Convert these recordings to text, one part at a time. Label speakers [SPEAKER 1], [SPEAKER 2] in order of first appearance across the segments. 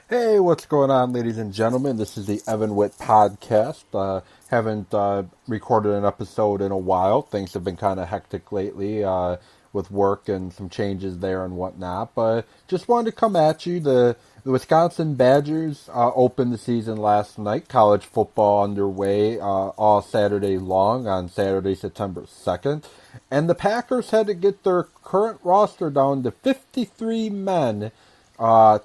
[SPEAKER 1] Hey, what's going on, ladies and gentlemen? This is the Evan Witt podcast. Haven't recorded an episode in a while. Things have been kind of hectic lately with work and some changes there and whatnot. But just wanted to come at you. The Wisconsin Badgers opened the season last night. College football underway all Saturday long on Saturday, September 2nd. And the Packers had to get their current roster down to 53 men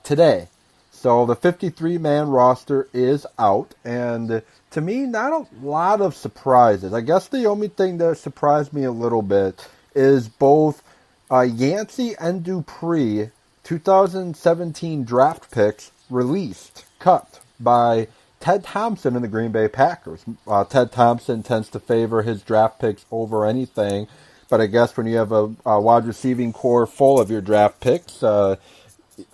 [SPEAKER 1] today. So the 53-man roster is out, and to me, not a lot of surprises. I guess the only thing that surprised me a little bit is both Yancey and Dupree 2017 draft picks released, cut by Ted Thompson and the Green Bay Packers. Ted Thompson tends to favor his draft picks over anything, but I guess when you have a wide receiving core full of your draft picks,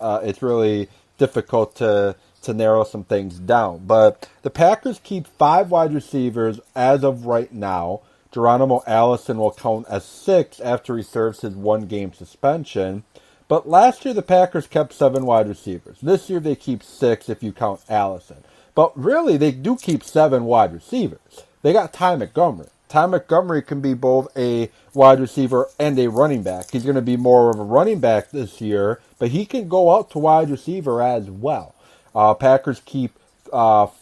[SPEAKER 1] it's really difficult to narrow some things down. But the Packers keep 5 wide receivers as of right now. Geronimo Allison will count as 6 after he serves his 1-game suspension. But last year the Packers kept 7 wide receivers. This year they keep 6 if you count Allison. But really they do keep 7 wide receivers. They got Ty Montgomery. Ty Montgomery can be both a wide receiver and a running back. He's going to be more of a running back this year, but he can go out to wide receiver as well. Packers keep 4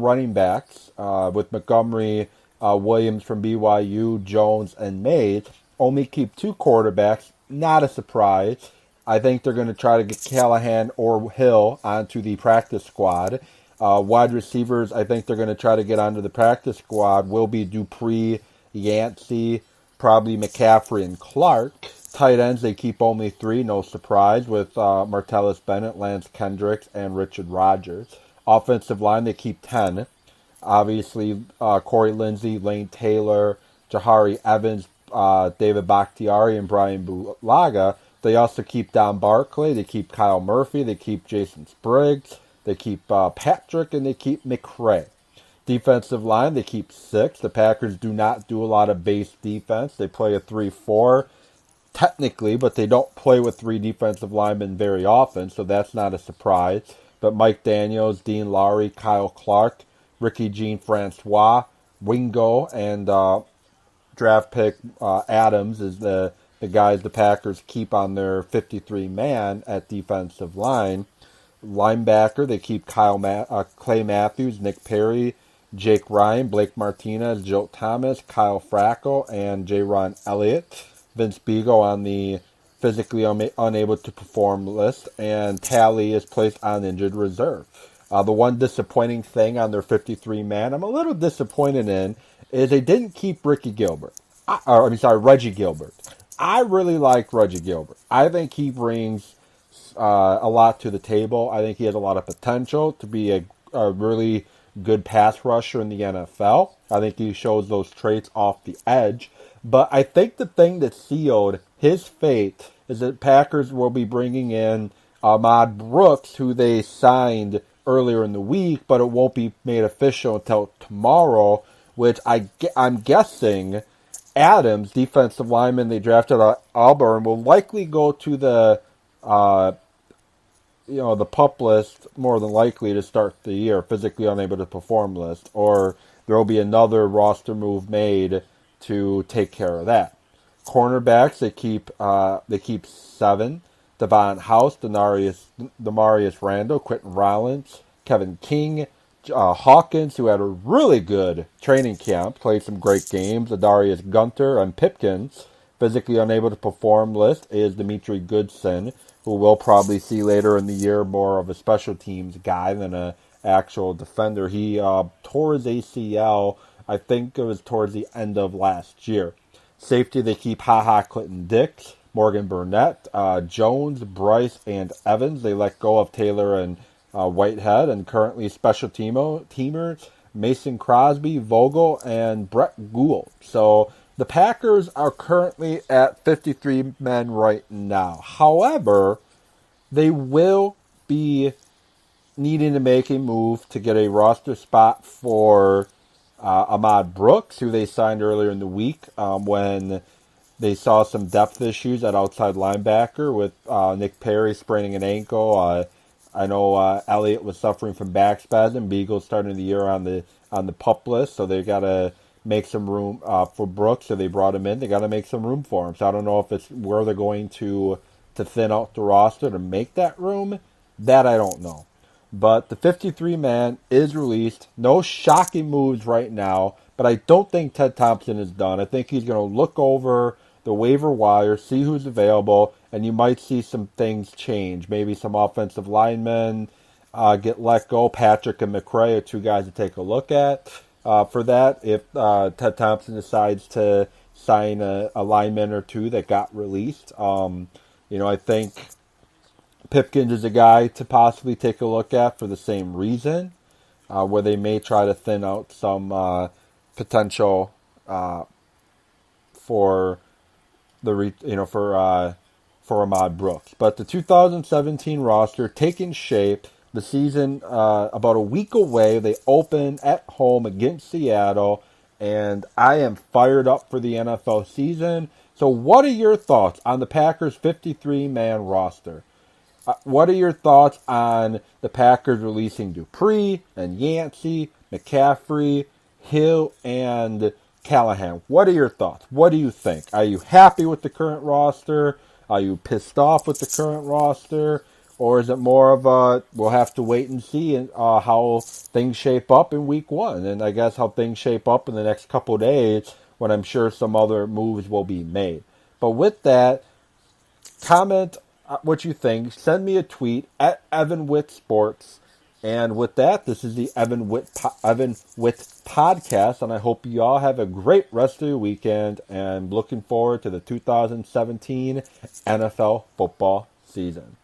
[SPEAKER 1] running backs with Montgomery, Williams from BYU, Jones, and Mays. Only keep 2 quarterbacks. Not a surprise. I think they're going to try to get Callahan or Hill onto the practice squad. Wide receivers, I think they're going to try to get onto the practice squad. Will be Dupree, Yancey, probably McCaffrey and Clark. Tight ends, they keep only 3, no surprise, with Martellus Bennett, Lance Kendricks, and Richard Rodgers. Offensive line, they keep 10. Obviously, Corey Lindsey, Lane Taylor, Jahari Evans, David Bakhtiari, and Brian Bulaga. They also keep Don Barclay. They keep Kyle Murphy. They keep Jason Spriggs. They keep Patrick, and they keep McRae. Defensive line, they keep 6. The Packers do not do a lot of base defense. They play a 3-4 technically, but they don't play with 3 defensive linemen very often, so that's not a surprise. But Mike Daniels, Dean Lowry, Kyle Clark, Ricky Jean-Francois, Wingo, and draft pick Adams is the guys the Packers keep on their 53-man at defensive line. Linebacker, they keep Clay Matthews, Nick Perry, Jake Ryan, Blake Martinez, Joe Thomas, Kyle Fracco, and J-Ron Elliott. Vince Beagle on the physically unable to perform list, and Talley is placed on injured reserve. The one disappointing thing on their 53-man, I'm a little disappointed in, is they didn't keep Reggie Gilbert. I really like Reggie Gilbert. I think he brings a lot to the table. I think he has a lot of potential to be a really good pass rusher in the NFL. I think he shows those traits off the edge. But I think the thing that sealed his fate is that Packers will be bringing in Ahmad Brooks, who they signed earlier in the week, but it won't be made official until tomorrow, which I'm guessing Adams, defensive lineman they drafted at Auburn, will likely go to the the PUP list more than likely to start the year, physically unable to perform list, or there will be another roster move made to take care of that. Cornerbacks, they keep 7. Devon House, Demarius Randall, Quentin Rollins, Kevin King, Hawkins, who had a really good training camp, played some great games, Adarius Gunter, and Pipkins. Physically unable to perform list is Dimitri Goodson, who we'll probably see later in the year more of a special teams guy than an actual defender. He tore his ACL, I think it was towards the end of last year. Safety, they keep HaHa Clinton Dix, Morgan Burnett, Jones, Bryce, and Evans. They let go of Taylor and Whitehead, and currently special teamers Mason Crosby, Vogel, and Brett Gould. So the Packers are currently at 53 men right now. However, they will be needing to make a move to get a roster spot for Ahmad Brooks, who they signed earlier in the week when they saw some depth issues at outside linebacker with Nick Perry spraining an ankle, I know Elliott was suffering from back spasm. Beagle's starting the year on the pup list, so they got to make some room for Brooks. So they brought him in. They got to make some room for him. So I don't know if it's where they're going to thin out the roster to make that room. That I don't know. But the 53 man is released. No shocking moves right now, but I don't think Ted Thompson is done. I think he's going to look over the waiver wire, see who's available, and you might see some things change. Maybe some offensive linemen get let go. Patrick and McCray are two guys to take a look at for that. If Ted Thompson decides to sign a lineman or two that got released, I think Pipkins is a guy to possibly take a look at for the same reason, where they may try to thin out some potential for for Ahmad Brooks. But the 2017 roster taking shape. The season about a week away. They open at home against Seattle, and I am fired up for the NFL season. So, what are your thoughts on the Packers' 53-man roster? What are your thoughts on the Packers releasing Dupree and Yancey, McCaffrey, Hill, and Callahan? What are your thoughts? What do you think? Are you happy with the current roster? Are you pissed off with the current roster? Or is it more of a, we'll have to wait and see how things shape up in week one? And I guess how things shape up in the next couple of days when I'm sure some other moves will be made. But with that, comment what you think. Send me a tweet at Evan Witt Sports. And with that, this is the Evan Witt podcast, and I hope you all have a great rest of your weekend. And looking forward to the 2017 NFL football season.